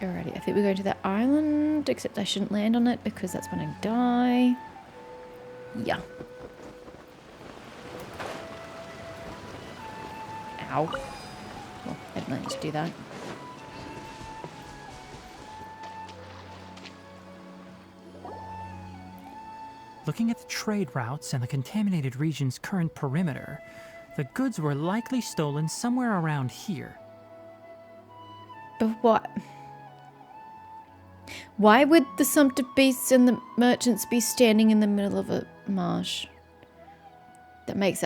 Alrighty, I think we're going to that island, except I shouldn't land on it because that's when I die. Yeah. Ow. Well, I didn't manage to do that. Looking at the trade routes and the contaminated region's current perimeter, the goods were likely stolen somewhere around here. But what? Why would the sumpter beasts and the merchants be standing in the middle of a marsh? That makes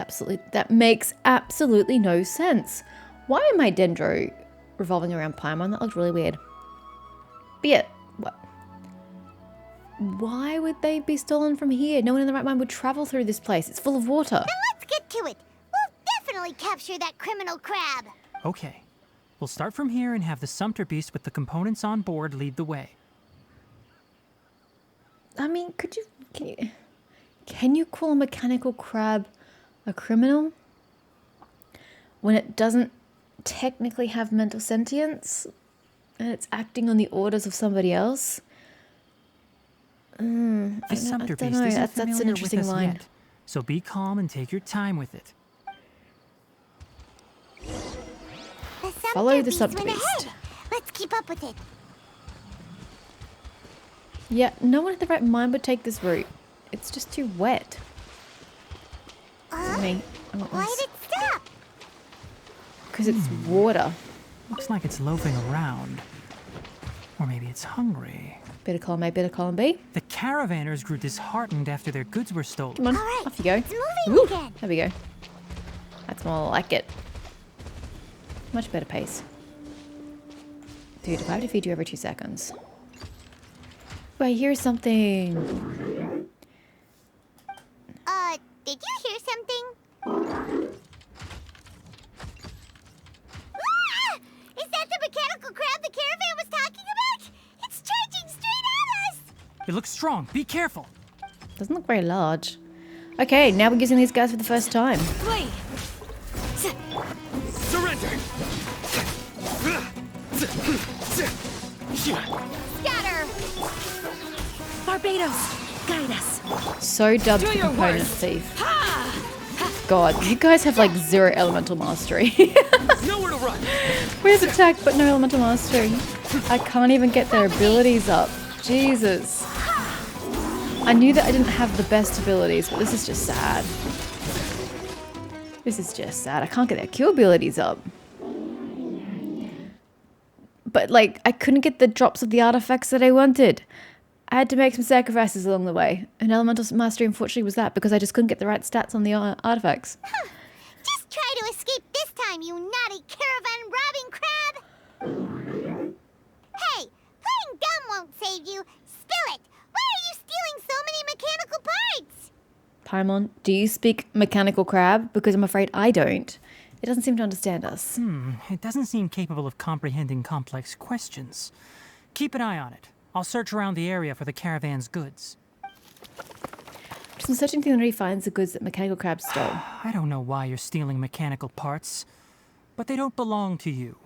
absolutely no sense. Why am I dendro revolving around Paimon? That looked really weird. But yeah, what? Why would they be stolen from here? No one in the right mind would travel through this place. It's full of water. Now let's get to it. We'll definitely capture that criminal crab. Okay. We'll start from here and have the sumpter beast with the components on board lead the way. I mean, can you call a mechanical crab a criminal when it doesn't technically have mental sentience and it's acting on the orders of somebody else? The sumpter beast isn't That's an familiar interesting with us line. yet, so be calm and take your time with it. Follow the sumpter sumpter beast went beast. ahead. Let's keep up with it. Yeah, no one in the right mind would take this route. It's just too wet. Me. Why did it stop? Because it's water. Looks like it's loafing around. Or maybe it's hungry. Bit of column A, bit of column B. The caravanners grew disheartened after their goods were stolen. Come on, All right, off you go. it's moving again. There we go. That's more like it. Much better pace. 3 to 5 to feed you every 2 seconds. Wait, here's something. Did you hear something? Ah! Is that the mechanical crab the caravan was talking about? It's charging straight at us! It looks strong. Be careful. Doesn't look very large. Okay, now we're using these guys for the first time. Flee! Surrender! Scatter! Barbados, guide us. So dubbed the component thief. God, you guys have like 0 elemental mastery. Nowhere to run! We have attack, but no elemental mastery. I can't even get their abilities up. Jesus. I knew that I didn't have the best abilities, but this is just sad. This is just sad. I can't get their Q abilities up. But, like, I couldn't get the drops of the artifacts that I wanted. I had to make some sacrifices along the way. And elemental mastery, unfortunately, was that because I just couldn't get the right stats on the artifacts. Just try to escape this time, you naughty caravan robbing crab! Hey, playing dumb won't save you. Spill it! Why are you stealing so many mechanical parts? Paimon, do you speak mechanical crab? Because I'm afraid I don't. It doesn't seem to understand us. It doesn't seem capable of comprehending complex questions. Keep an eye on it. I'll search around the area for the caravan's goods. Just searching through the finds the goods that mechanical crabs stole. I don't know why you're stealing mechanical parts, but they don't belong to you.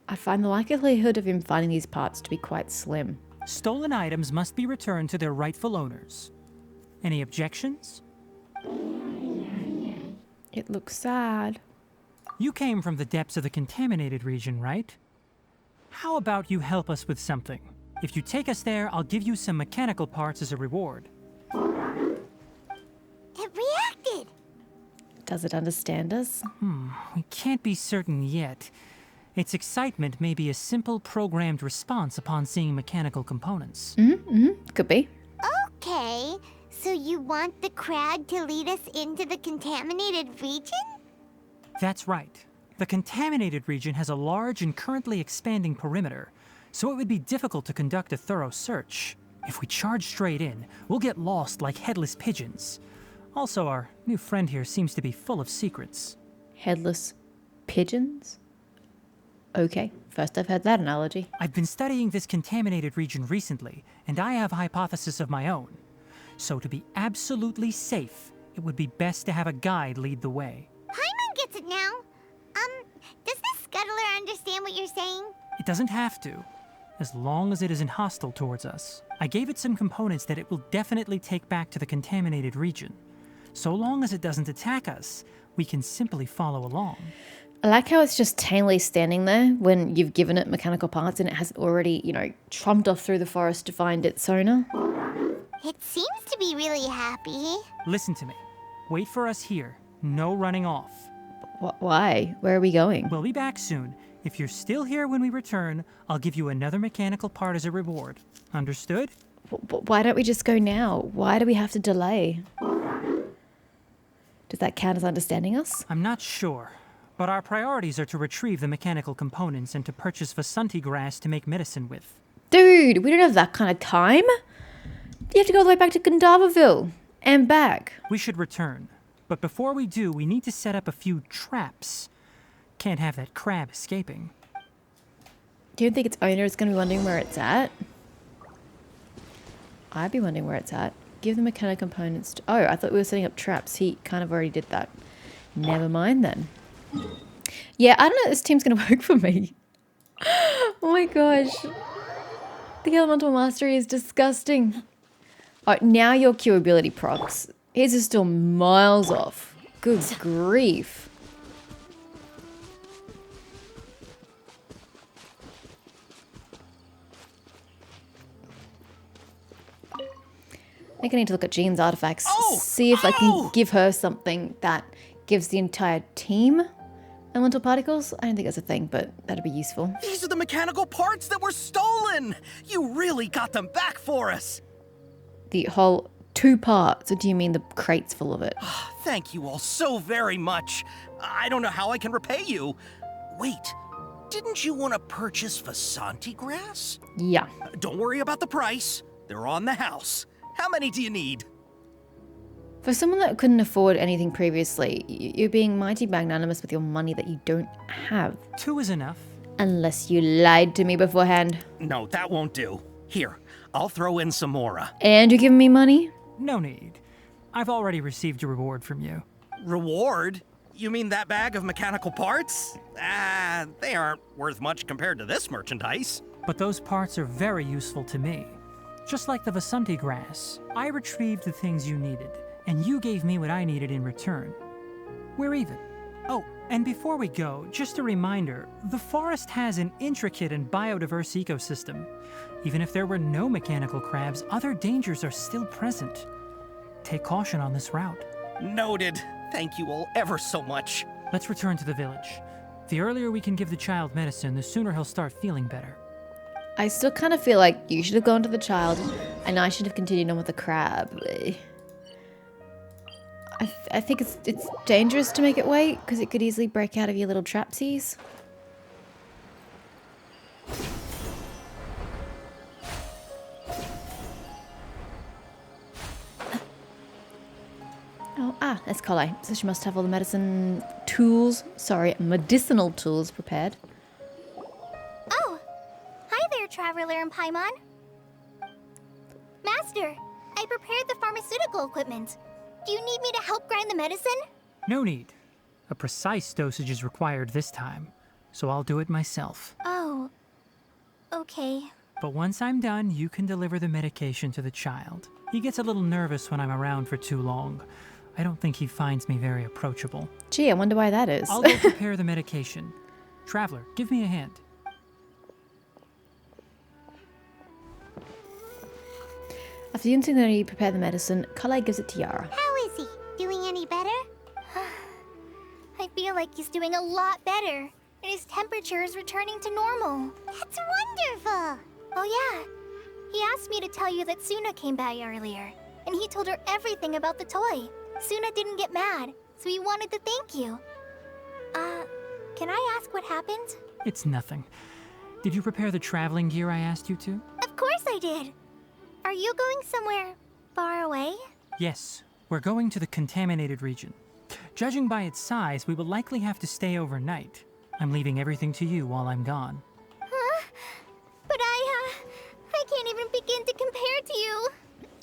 I find the likelihood of him finding these parts to be quite slim. Stolen items must be returned to their rightful owners. Any objections? It looks sad. You came from the depths of the contaminated region, right? How about you help us with something? If you take us there, I'll give you some mechanical parts as a reward. It reacted! Does it understand us? We can't be certain yet. Its excitement may be a simple programmed response upon seeing mechanical components. Could be. Okay, so you want the crab to lead us into the contaminated region? That's right. The contaminated region has a large and currently expanding perimeter, so it would be difficult to conduct a thorough search. If we charge straight in, we'll get lost like headless pigeons. Also, our new friend here seems to be full of secrets. Headless pigeons? Okay, first I've heard that analogy. I've been studying this contaminated region recently, and I have a hypothesis of my own. So to be absolutely safe, it would be best to have a guide lead the way. Paimon gets it now. Does the scuttler understand what you're saying? It doesn't have to. as long as it isn't hostile towards us. I gave it some components that it will definitely take back to the contaminated region. So long as it doesn't attack us, we can simply follow along. I like how it's just tamely standing there when you've given it mechanical parts and it has already, trumped off through the forest to find its owner. It seems to be really happy. Listen to me. Wait for us here. No running off. Why? Where are we going? We'll be back soon. If you're still here when we return, I'll give you another mechanical part as a reward. Understood? Why don't we just go now? Why do we have to delay? Does that count as understanding us? I'm not sure, but our priorities are to retrieve the mechanical components and to purchase Vasanti grass to make medicine with. Dude, we don't have that kind of time. You have to go all the way back to Gandavaville and back. We should return, but before we do, we need to set up a few traps. Can't have that crab escaping. Do you think its owner is going to be wondering where it's at? I'd be wondering where it's at. Give the mechanical components to... Oh, I thought we were setting up traps. He kind of already did that. Never mind then. Yeah, I don't know if this team's going to work for me. Oh my gosh. The elemental mastery is disgusting. Oh, now your Q ability procs. His is still miles off. Good grief. I think I need to look at Jean's artifacts, see if I can give her something that gives the entire team elemental particles. I don't think that's a thing, but that'd be useful. These are the mechanical parts that were stolen! You really got them back for us! The whole 2 parts, or do you mean the crates full of it? Thank you all so very much. I don't know how I can repay you. Wait, didn't you want to purchase Vasanti grass? Yeah. Don't worry about the price. They're on the house. How many do you need? For someone that couldn't afford anything previously, you're being mighty magnanimous with your money that you don't have. 2 is enough. Unless you lied to me beforehand. No, that won't do. Here, I'll throw in some more. And you're giving me money? No need. I've already received a reward from you. Reward? You mean that bag of mechanical parts? They aren't worth much compared to this merchandise. But those parts are very useful to me. Just like the Vasanti grass, I retrieved the things you needed, and you gave me what I needed in return. We're even. Oh, and before we go, just a reminder, the forest has an intricate and biodiverse ecosystem. Even if there were no mechanical crabs, other dangers are still present. Take caution on this route. Noted. Thank you all ever so much. Let's return to the village. The earlier we can give the child medicine, the sooner he'll start feeling better. I still kind of feel like you should have gone to the child and I should have continued on with the crab. I think it's dangerous to make it wait because it could easily break out of your little trapsies. Oh, that's Collei. So she must have all the medicinal tools prepared. Oh, hi there, Traveler and Paimon. Master, I prepared the pharmaceutical equipment. Do you need me to help grind the medicine? No need. A precise dosage is required this time, so I'll do it myself. Oh, okay. But once I'm done, you can deliver the medication to the child. He gets a little nervous when I'm around for too long. I don't think he finds me very approachable. Gee, I wonder why that is. I'll go prepare the medication. Traveler, give me a hand. After the instant that you prepare the medicine, Collei gives it to Yara. How is he? Doing any better? I feel like he's doing a lot better, and his temperature is returning to normal. That's wonderful! Oh yeah, he asked me to tell you that Suna came by earlier, and he told her everything about the toy. Suna didn't get mad, so he wanted to thank you. Can I ask what happened? It's nothing. Did you prepare the traveling gear I asked you to? Of course I did! Are you going somewhere far away? Yes, we're going to the contaminated region. Judging by its size, we will likely have to stay overnight. I'm leaving everything to you while I'm gone. Huh? But I can't even begin to compare to you.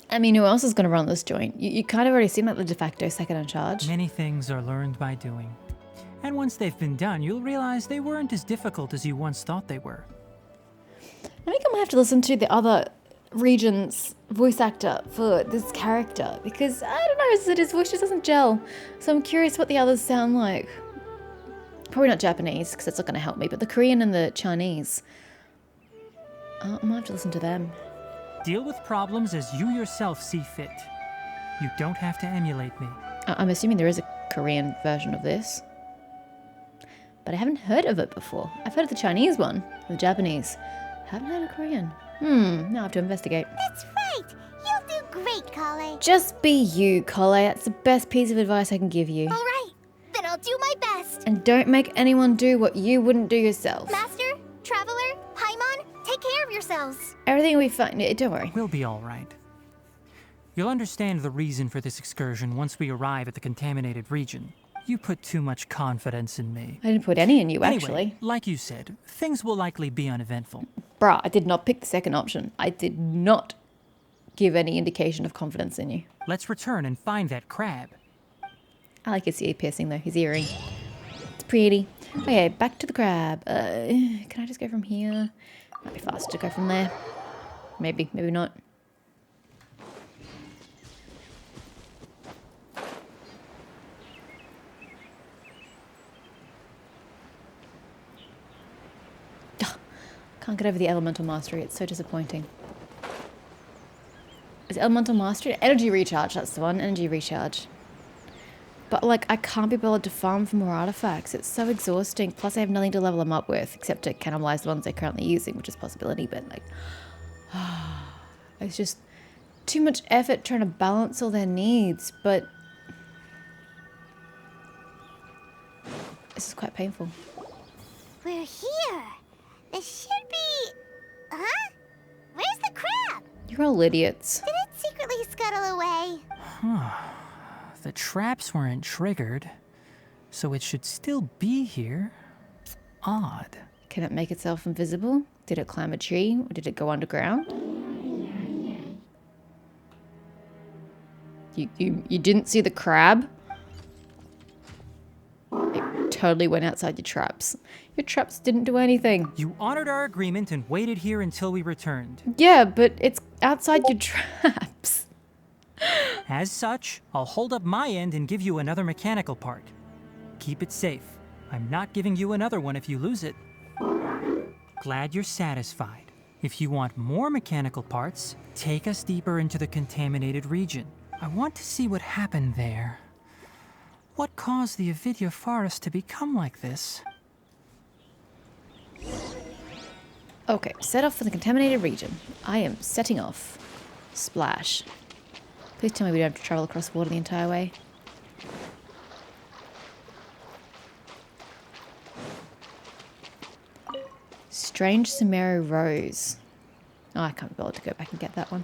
I mean, who else is going to run this joint? You kind of already seem like the de facto second in charge. Many things are learned by doing. And once they've been done, you'll realize they weren't as difficult as you once thought they were. I I think I might have to listen to the other region's voice actor for this character because I don't know, his voice just doesn't gel. So I'm curious what the others sound like. Probably not Japanese because that's not going to help me, but the Korean and the Chinese. I might have to listen to them. Deal with problems as you yourself see fit. You don't have to emulate me. I'm assuming there is a Korean version of this. But I haven't heard of it before. I've heard of the Chinese one, the Japanese. Haven't heard of Korean. Now I have to investigate. That's right. You'll do great, Kale. Just be you, Kole. That's the best piece of advice I can give you. All right. Then I'll do my best. And don't make anyone do what you wouldn't do yourself. Master, Traveler, Paimon, take care of yourselves. Everything will be fine. Don't worry. We'll be all right. You'll understand the reason for this excursion once we arrive at the contaminated region. You put too much confidence in me. I didn't put any in you, Anyway, actually. like you said, things will likely be uneventful. Bruh, I did not pick the second option. I did not give any indication of confidence in you. Let's return and find that crab. I like his ear piercing, though. His earring. It's pretty. Okay, back to the crab. Can I just go from here? Might be faster to go from there. Maybe, maybe not. Can't get over the elemental mastery. It's so disappointing. Is it elemental mastery? Energy recharge, that's the one. Energy recharge. But, like, I can't be bothered to farm for more artifacts. It's so exhausting. Plus, I have nothing to level them up with, except to cannibalize the ones they're currently using, which is a possibility. But, like, it's just too much effort trying to balance all their needs. But this is quite painful. We're here. This should be... Huh? Where's the crab? You're all idiots. Did it secretly scuttle away? The traps weren't triggered, so it should still be here. Odd. Can it make itself invisible? Did it climb a tree? Or did it go underground? You didn't see the crab? It totally went outside your traps. Your traps didn't do anything. You honored our agreement and waited here until we returned. Yeah, but it's outside your traps. As such, I'll hold up my end and give you another mechanical part. Keep it safe. I'm not giving you another one if you lose it. Glad you're satisfied. If you want more mechanical parts, take us deeper into the contaminated region. I want to see what happened there. What caused the Avidya forest to become like this? Okay, set off for the contaminated region. I am setting off. Splash. Please tell me we don't have to travel across water the entire way. Strange Sumeru Rose. Oh, I can't be bothered to go back and get that one.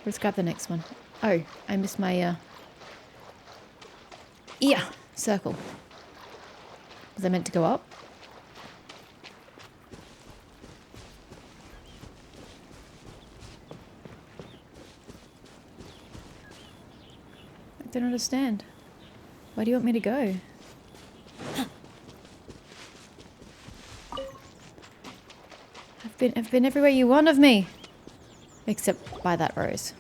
Let's grab the next one. Oh, I missed my, yeah, circle. Was I meant to go up? I don't understand. Where do you want me to go? I've been everywhere you want of me. Except by that rose.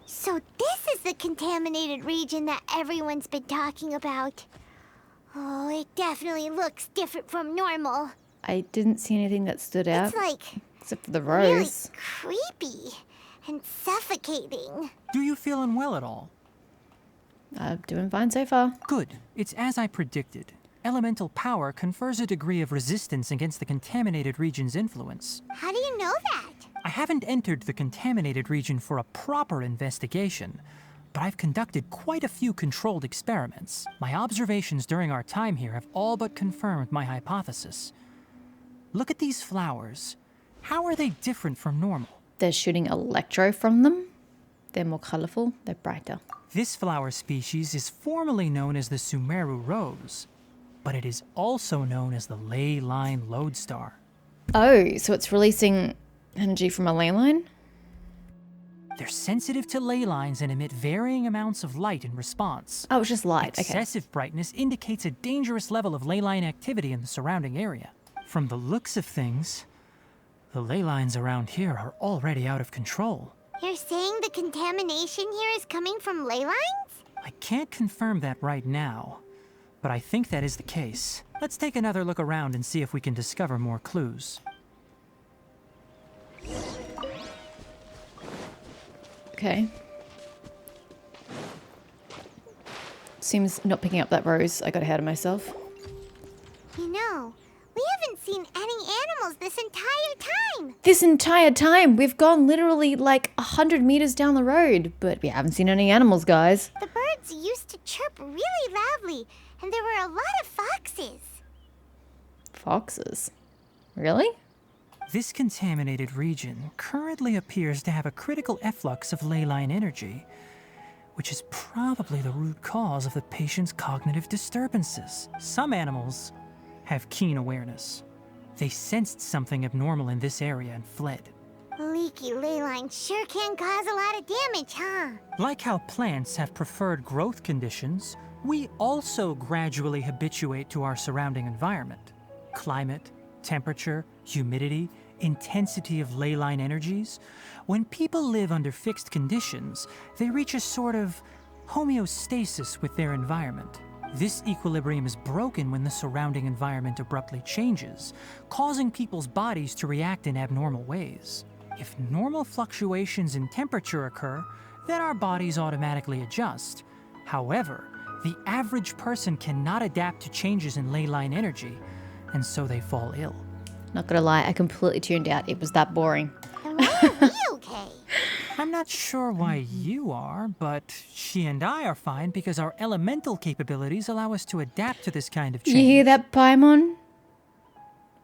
So this is the contaminated region that everyone's been talking about. Oh, it definitely looks different from normal. I didn't see anything that stood out. It's like except for the really rose. creepy and suffocating. Do you feel unwell at all? I'm doing fine so far. Good. It's as I predicted. Elemental power confers a degree of resistance against the contaminated region's influence. How do you know that? I haven't entered the contaminated region for a proper investigation, but I've conducted quite a few controlled experiments. My observations during our time here have all but confirmed my hypothesis. Look at these flowers. How are they different from normal? They're shooting electro from them. They're more colorful. They're brighter. This flower species is formally known as the Sumeru rose, but it is also known as the ley line lodestar. Oh, so it's releasing energy from a ley line? They're sensitive to ley lines and emit varying amounts of light in response. Oh, it's just light. Okay. Excessive brightness indicates a dangerous level of ley line activity in the surrounding area. From the looks of things, The ley lines around here are already out of control. You're saying the contamination here is coming from ley lines? I can't confirm that right now, but I think that is the case. Let's take another look around and see if we can discover more clues. Okay. Seems not picking up that rose. I got ahead of myself. You know, we haven't seen any animals this entire time. This entire time, we've gone literally like 100 meters down the road, but we haven't seen any animals, guys. The birds used to chirp really loudly, and there were a lot of foxes. Foxes? Really? This contaminated region currently appears to have a critical efflux of ley line energy, which is probably the root cause of the patient's cognitive disturbances. Some animals have keen awareness. They sensed something abnormal in this area and fled. Leaky ley lines sure can cause a lot of damage, huh? Like how plants have preferred growth conditions, we also gradually habituate to our surrounding environment. Climate, temperature, humidity, intensity of ley line energies. When people live under fixed conditions, they reach a sort of homeostasis with their environment. This equilibrium is broken when the surrounding environment abruptly changes, causing people's bodies to react in abnormal ways. If normal fluctuations in temperature occur, then our bodies automatically adjust. However, the average person cannot adapt to changes in ley line energy, and so they fall ill. Not gonna lie, I completely tuned out. It was that boring. And why are we okay? I'm not sure why you are, but she and I are fine because our elemental capabilities allow us to adapt to this kind of change. You hear that, Paimon?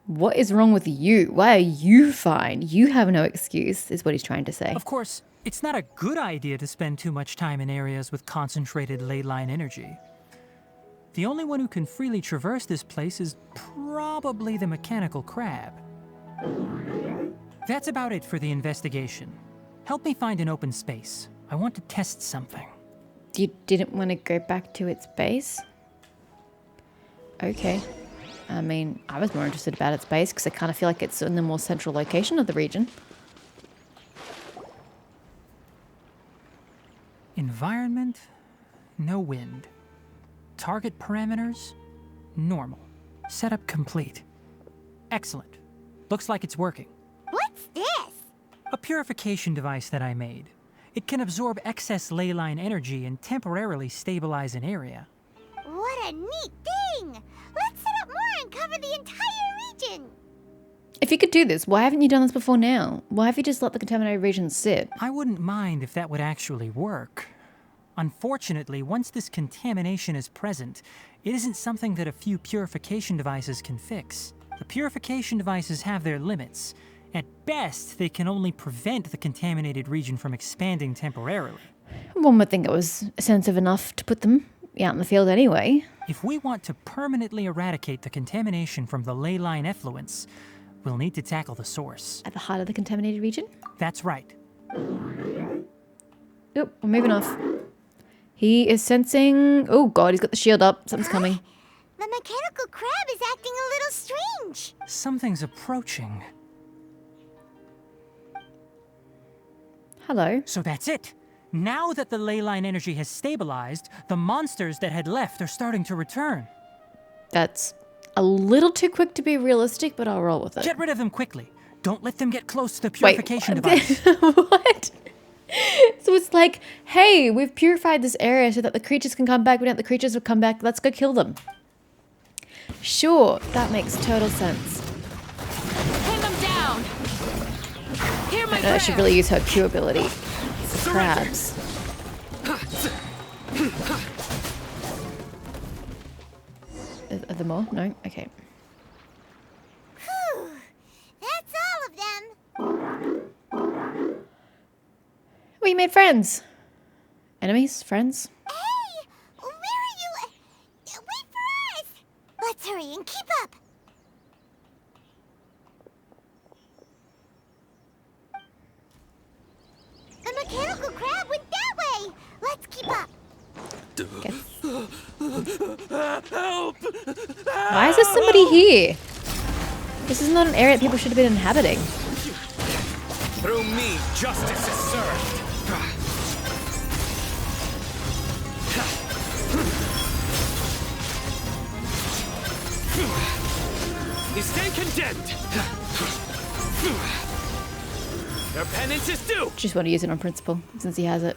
What is wrong with you? Why are you fine? You have no excuse, is what he's trying to say. Of course, it's not a good idea to spend too much time in areas with concentrated ley line energy. The only one who can freely traverse this place is probably the mechanical crab. That's about it for the investigation. Help me find an open space. I want to test something. You didn't want to go back to its base? Okay. I mean, I was more interested about its base because I kind of feel like it's in the more central location of the region. Environment, no wind. Target parameters, normal. Setup complete. Excellent. Looks like it's working. What's this? A purification device that I made. It can absorb excess ley line energy and temporarily stabilize an area. What a neat thing! Let's set up more and cover the entire region! If you could do this, why haven't you done this before now? Why have you just let the contaminated region sit? I wouldn't mind if that would actually work. Unfortunately, once this contamination is present, it isn't something that a few purification devices can fix. The purification devices have their limits. At best, they can only prevent the contaminated region from expanding temporarily. One would think it was sensitive enough to put them out in the field anyway. If we want to permanently eradicate the contamination from the ley line effluents, we'll need to tackle the source. At the heart of the contaminated region? That's right. Yep, we're moving off. He is sensing... Oh god, he's got the shield up. Something's coming. The mechanical crab is acting a little strange. Something's approaching. Hello. So that's it. Now that the ley line energy has stabilized, the monsters that had left are starting to return. That's a little too quick to be realistic, but I'll roll with it. Get rid of them quickly. Don't let them get close to the purification device. What? So it's like, hey, we've purified this area so that the creatures can come back. We don't the creatures will come back. Let's go kill them. Sure, that makes total sense. Pin them down. Here, my I should crab. really use her Q ability. For crabs. Are there more? No? Okay. Whew. That's all of them. We made friends. Enemies? Friends? Hey! Where are you? Wait for us! Let's hurry and keep up. The mechanical crab went that way. Let's keep up. Why is there somebody here? This is not an area that people should have been inhabiting. Through me, justice is served. You stay condemned. Your penance is due. Just want to use it on principle, since he has it.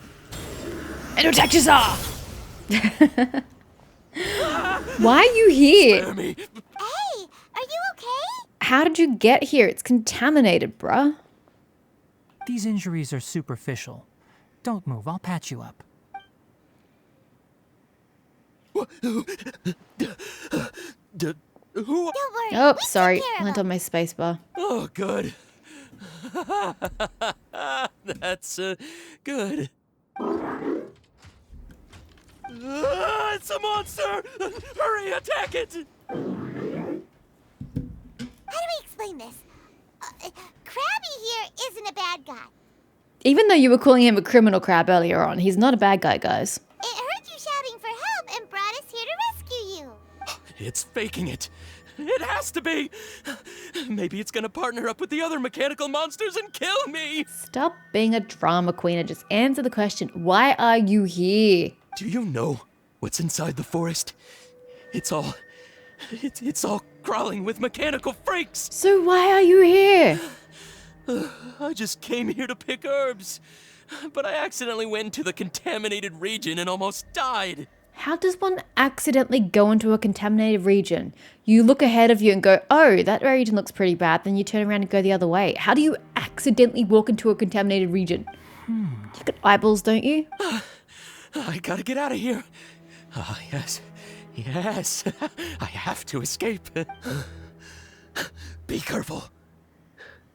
And attack your saw! Why are you here? Spare me. Hey, are you okay? How did you get here? It's contaminated, bruh. These injuries are superficial. Don't move, I'll patch you up. Who? Don't worry. Oh, we sorry. took care of Went him. on my spacebar. Oh, good. That's good. It's a monster! Hurry, attack it! How do we explain this? Krabby here isn't a bad guy. Even though you were calling him a criminal crab earlier on, he's not a bad guy, guys. It heard you shouting for help and brought us here to rescue you. It's faking it. It has to be. Maybe it's gonna partner up with the other mechanical monsters and kill me. Stop being a drama queen and just answer the question. Why are you here? Do you know what's inside the forest? It's all crawling with mechanical freaks. So why are you here? I just came here to pick herbs, but I accidentally went into the contaminated region and almost died. How does one accidentally go into a contaminated region? You look ahead of you and go, oh, that region looks pretty bad. Then you turn around and go the other way. How do you accidentally walk into a contaminated region? You've got eyeballs, don't you? I gotta get out of here. Ah, yes. Yes. I have to escape. Be careful.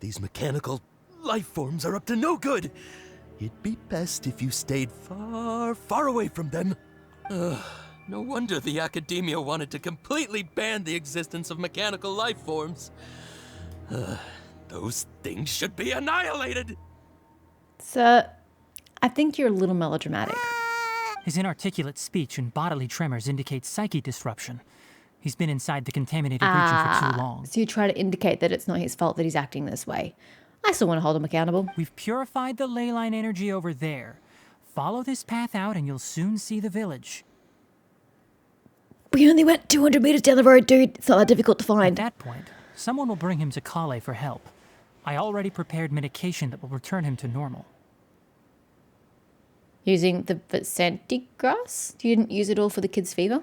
These mechanical life forms are up to no good. It'd be best if you stayed far, far away from them. No wonder the academia wanted to completely ban the existence of mechanical life forms. Those things should be annihilated. Sir, I think you're a little melodramatic. His inarticulate speech and bodily tremors indicate psyche disruption. He's been inside the contaminated region for too long. So you try to indicate that it's not his fault that he's acting this way. I still want to hold him accountable. We've purified the ley line energy over there. Follow this path out and you'll soon see the village. We only went 200 meters down the road, dude. It's not that difficult to At find. that point, someone will bring him to Kale for help. I already prepared medication that will return him to normal. Using the Vasanti grass? You didn't use it all for the kid's fever?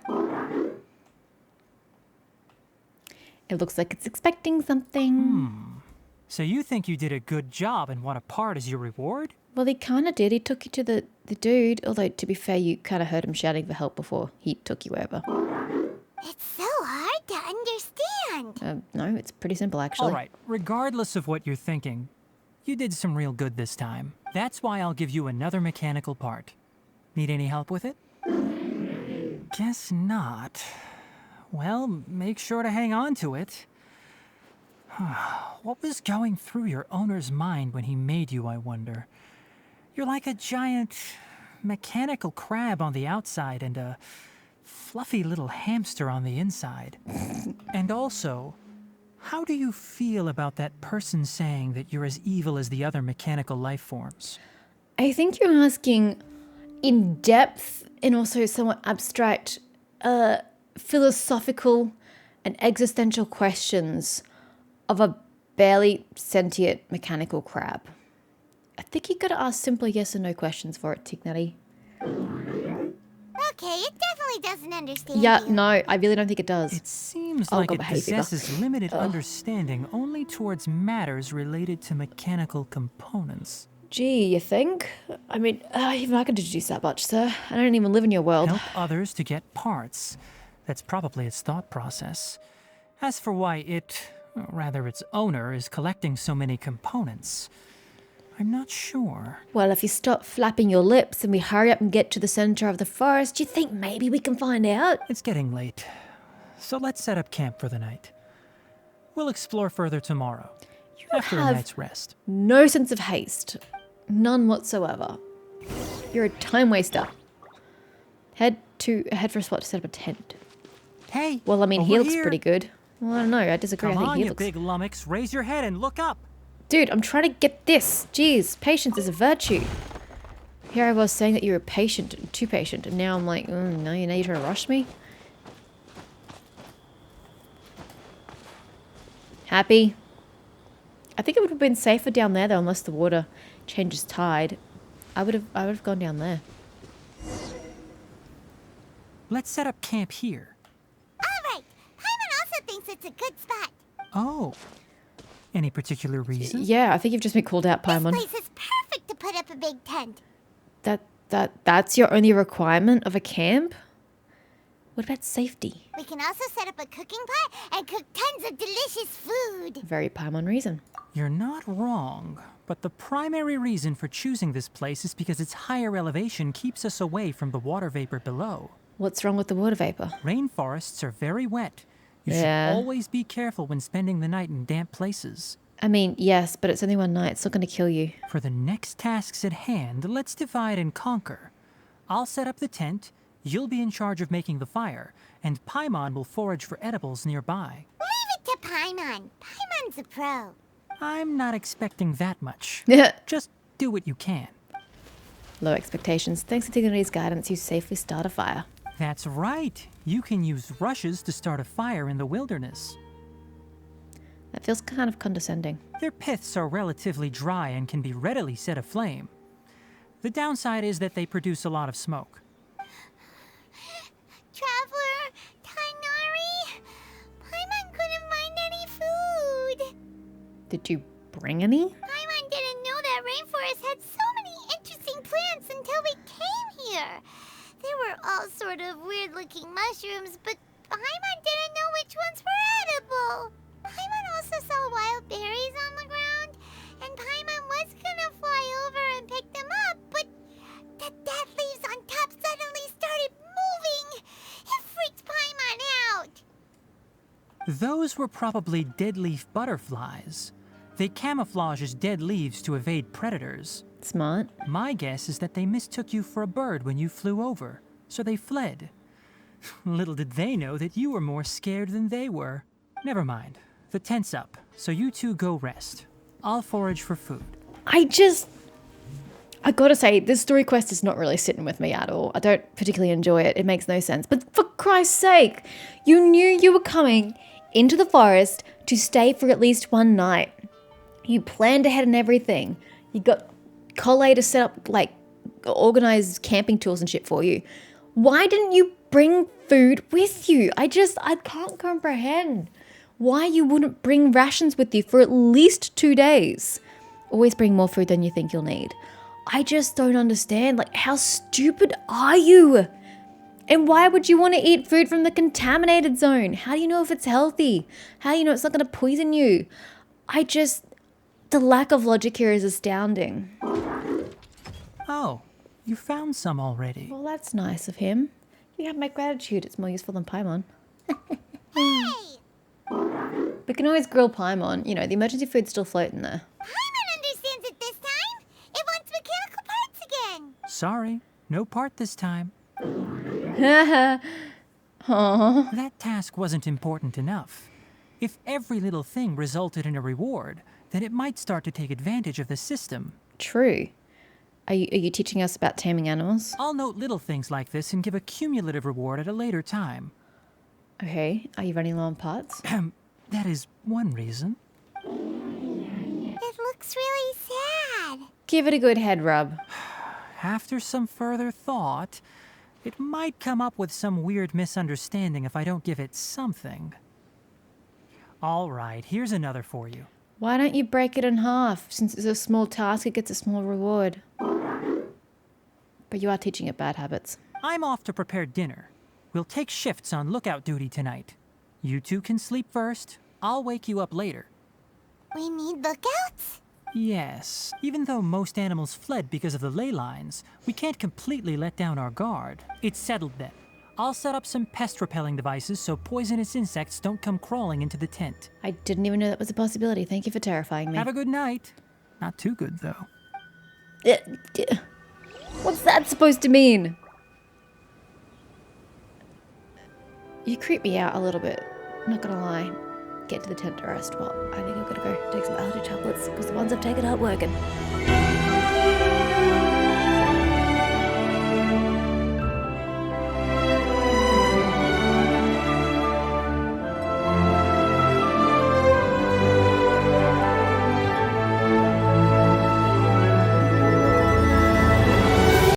It looks like it's expecting something. So you think you did a good job and want a part as your reward? Well, he kind of did. He took you to the dude. Although, to be fair, you kind of heard him shouting for help before he took you over. It's so hard to understand. No, it's pretty simple, actually. All right, regardless of what you're thinking, you did some real good this time. That's why I'll give you another mechanical part. Need any help with it? Guess not. Well, make sure to hang on to it. What was going through your owner's mind when he made you, I wonder? You're like a giant mechanical crab on the outside and a fluffy little hamster on the inside. And also, how do you feel about that person saying that you're as evil as the other mechanical life forms? I think you're asking in depth and also somewhat abstract, philosophical and existential questions of a barely sentient mechanical crab. I think you gotta ask simple yes or no questions for it, Tignati. Okay, it definitely doesn't understand Yeah, you. no, I really don't think it does. It seems Oh, like got it my hay fever. possesses limited understanding only towards matters related to mechanical components. Gee, you think? I mean, even I can deduce that much, sir. I don't even live in your world. Help others to get parts. That's probably its thought process. As for why it, or rather its owner, is collecting so many components, I'm not sure. Well, if you stop flapping your lips and we hurry up and get to the center of the forest, do you think maybe we can find out? It's getting late, so let's set up camp for the night. We'll explore further tomorrow, after a have night's rest. no sense of haste. None whatsoever. You're a time waster. Head for a spot to set up a tent. Hey! Well, I mean, he over looks here. pretty good. Well, I don't know. I disagree. Come I think on, he you looks... big lummox. Raise your head and look up. Dude, I'm trying to get this. Jeez, patience is a virtue. Here I was saying that you were patient, too patient, and now I'm like, no, you're trying to rush me? Happy? I think it would have been safer down there though, unless the water changes tide. I would have gone down there. Let's set up camp here. All right. Paimon also thinks it's a good spot. Oh. Any particular reason? Yeah, I think you've just been called out, Paimon. This place is perfect to put up a big tent. That's your only requirement of a camp? What about safety? We can also set up a cooking pot and cook tons of delicious food. Very Paimon reason. You're not wrong, but the primary reason for choosing this place is because its higher elevation keeps us away from the water vapor below. What's wrong with the water vapor? Rainforests are very wet. You Yeah. should always be careful when spending the night in damp places. I mean, yes, but it's only one night. It's not going to kill you. For the next tasks at hand, let's divide and conquer. I'll set up the tent, you'll be in charge of making the fire, and Paimon will forage for edibles nearby. Leave it to Paimon. Paimon's a pro. I'm not expecting that much. Just do what you can. Low expectations. Thanks to Dignity's guidance, you safely start a fire. That's right. You can use rushes to start a fire in the wilderness. That feels kind of condescending. Their piths are relatively dry and can be readily set aflame. The downside is that they produce a lot of smoke. Traveler, Tainari, Paimon couldn't find any food. Did you bring any? Paimon didn't know that rainforest had so many interesting plants until we came here. They were all sort of weird-looking mushrooms, but Paimon didn't know which ones were edible. Paimon also saw wild berries on the ground, and Paimon was gonna fly over and pick them up, but the dead leaves on top suddenly started moving. It freaked Paimon out. Those were probably deadleaf butterflies. They camouflage as dead leaves to evade predators. Smart. My guess is that they mistook you for a bird when you flew over, so they fled. Little did they know that you were more scared than they were. Never mind. The tent's up, so you two go rest. I'll forage for food. I gotta say, this story quest is not really sitting with me at all. I don't particularly enjoy it. It makes no sense. But for Christ's sake, you knew you were coming into the forest to stay for at least one night. You planned ahead and everything. You got Collet to set up, like, organized camping tools and shit for you. Why didn't you bring food with you? I can't comprehend why you wouldn't bring rations with you for at least 2 days. Always bring more food than you think you'll need. I just don't understand. Like, how stupid are you? And why would you want to eat food from the contaminated zone? How do you know if it's healthy? How do you know it's not going to poison you? The lack of logic here is astounding. Oh, you found some already. Well, that's nice of him. You have my gratitude. It's more useful than Paimon. Hey! We can always grill Paimon. You know, the emergency food's still floating there. Paimon understands it this time. It wants mechanical parts again. Sorry, no part this time. Aww. That task wasn't important enough. If every little thing resulted in a reward, then it might start to take advantage of the system. True. Are you teaching us about taming animals? I'll note little things like this and give a cumulative reward at a later time. Okay. Are you running low on parts? That is one reason. It looks really sad. Give it a good head rub. After some further thought, it might come up with some weird misunderstanding if I don't give it something. All right, here's another for you. Why don't you break it in half? Since it's a small task, it gets a small reward. But you are teaching it bad habits. I'm off to prepare dinner. We'll take shifts on lookout duty tonight. You two can sleep first. I'll wake you up later. We need lookouts? Yes, even though most animals fled because of the ley lines, we can't completely let down our guard. It's settled then. I'll set up some pest-repelling devices so poisonous insects don't come crawling into the tent. I didn't even know that was a possibility. Thank you for terrifying me. Have a good night. Not too good, though. What's that supposed to mean? You creep me out a little bit. I'm not gonna lie. get to the tent to rest. Well, I think I'm gonna go take some allergy tablets because the ones I've taken aren't working.